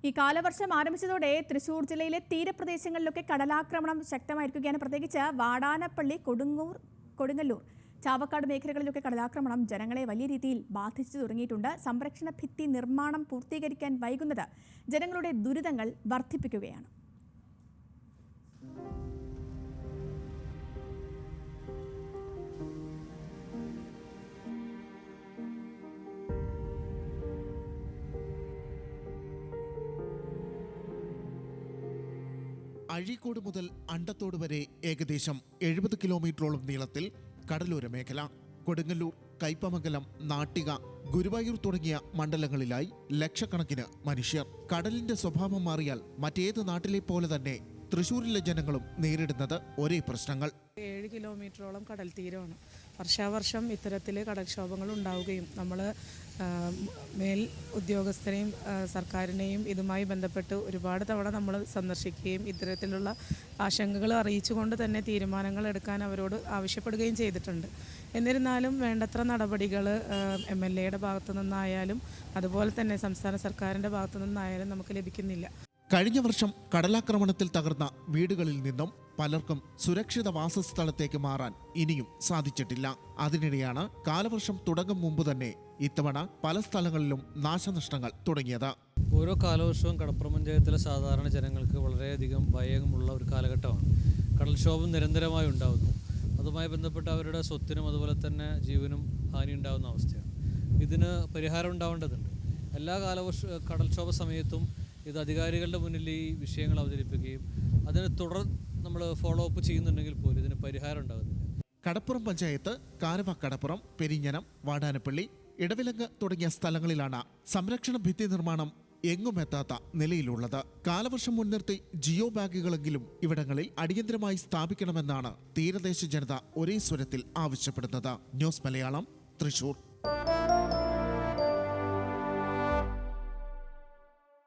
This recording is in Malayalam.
ഈ കാലവർഷം ആരംഭിച്ചതോടെ തൃശൂർ ജില്ലയിലെ തീരപ്രദേശങ്ങളിലൊക്കെ കടലാക്രമണം ശക്തമായിരിക്കുകയാണ്. പ്രത്യേകിച്ച് വാടാനപ്പള്ളി, കൊടുങ്ങല്ലൂർ, ചാവക്കാട് മേഖലകളിലൊക്കെ കടലാക്രമണം ജനങ്ങളെ വലിയ രീതിയിൽ ബാധിച്ചു തുടങ്ങിയിട്ടുണ്ട്. സംരക്ഷണ ഭിത്തി നിർമ്മാണം പൂർത്തീകരിക്കാൻ വൈകുന്നത് ജനങ്ങളുടെ ദുരിതങ്ങൾ വർദ്ധിപ്പിക്കുകയാണ്. അഴീക്കോട് മുതൽ അണ്ടത്തോട് വരെ ഏകദേശം 70 കിലോമീറ്ററോളം നീളത്തിൽ കടലോര മേഖല. കൊടുങ്ങല്ലൂർ, കയ്പമംഗലം, നാട്ടിക, ഗുരുവായൂർ തുടങ്ങിയ മണ്ഡലങ്ങളിലായി ലക്ഷക്കണക്കിന് മനുഷ്യർ. കടലിന്റെ സ്വഭാവം മാറിയാൽ മറ്റേത് നാട്ടിലെ പോലെ തന്നെ തൃശ്ശൂരിലെ ജനങ്ങളും നേരിടുന്നത് ഒരേ പ്രശ്നങ്ങൾ. 7 കിലോമീറ്ററോളം കടൽ തീരമാണ്. വർഷാവർഷം ഇത്തരത്തിൽ കടൽക്ഷോഭങ്ങൾ ഉണ്ടാവുകയും നമ്മൾ മേൽ ഉദ്യോഗസ്ഥരെയും സർക്കാരിനെയും ഇതുമായി ബന്ധപ്പെട്ട് ഒരുപാട് തവണ നമ്മൾ സന്ദർശിക്കുകയും ഇത്തരത്തിലുള്ള ആശങ്കകൾ അറിയിച്ചുകൊണ്ട് തന്നെ തീരുമാനങ്ങൾ എടുക്കാൻ അവരോട് ആവശ്യപ്പെടുകയും ചെയ്തിട്ടുണ്ട്. എന്നിരുന്നാലും വേണ്ടത്ര നടപടികൾ MLA-യുടെ ഭാഗത്തു നിന്നായാലും അതുപോലെ തന്നെ സംസ്ഥാന സർക്കാരിൻ്റെ ഭാഗത്തു നിന്നായാലും നമുക്ക് ലഭിക്കുന്നില്ല. കഴിഞ്ഞ വർഷം കടലാക്രമണത്തിൽ തകർന്ന വീടുകളിൽ നിന്നും പലർക്കും സുരക്ഷിത വാസസ്ഥലത്തേക്ക് മാറാൻ ഇനിയും സാധിച്ചിട്ടില്ല. അതിനിടെയാണ് കാലവർഷം തുടങ്ങും മുമ്പ് തന്നെ ഇത്തവണ പല സ്ഥലങ്ങളിലും നാശനഷ്ടങ്ങൾ തുടങ്ങിയത്. ഓരോ കാലവർഷവും കടപ്പുറം പഞ്ചായത്തിലെ സാധാരണ ജനങ്ങൾക്ക് വളരെയധികം ഭയമുള്ള ഒരു കാലഘട്ടമാണ്. കടൽക്ഷോഭം നിരന്തരമായി ഉണ്ടാകുന്നു. അതുമായി ബന്ധപ്പെട്ട് അവരുടെ സ്വത്തിനും അതുപോലെ തന്നെ ജീവനും ഹാനി ഉണ്ടാകുന്ന അവസ്ഥയാണ്. ഇതിന് പരിഹാരം ഉണ്ടാവേണ്ടതുണ്ട്. എല്ലാ കടൽക്ഷോഭ സമയത്തും ഇത് അധികാരികളുടെ മുന്നിൽ ഈ വിഷയങ്ങൾ അവതരിപ്പിക്കുകയും അതിന് തുടർ നമ്മൾ ഫോളോ അപ്പ് ചെയ്യുന്നുണ്ടെങ്കിൽ പോലും ഇതിന് പരിഹാരം ഉണ്ടാകുന്നില്ല. കടപ്പുറം പഞ്ചായത്ത് കാരവ, കടപ്പുറം, പെരിഞ്ഞനം, വാടാനപ്പള്ളി, ഇടവിലങ്ങ് തുടങ്ങിയ സ്ഥലങ്ങളിലാണ് സംരക്ഷണ ഭിത്തി നിർമ്മാണം എങ്ങും എത്താത്ത നിലയിലുള്ളത്. കാലവർഷം മുൻനിർത്തി ജിയോ ബാഗുകളെങ്കിലും ഇവിടങ്ങളിൽ അടിയന്തരമായി സ്ഥാപിക്കണമെന്നാണ് തീരദേശ ജനത ഒരേ സ്വരത്തിൽ ആവശ്യപ്പെടുന്നത്. ന്യൂസ് മലയാളം, തൃശൂർ.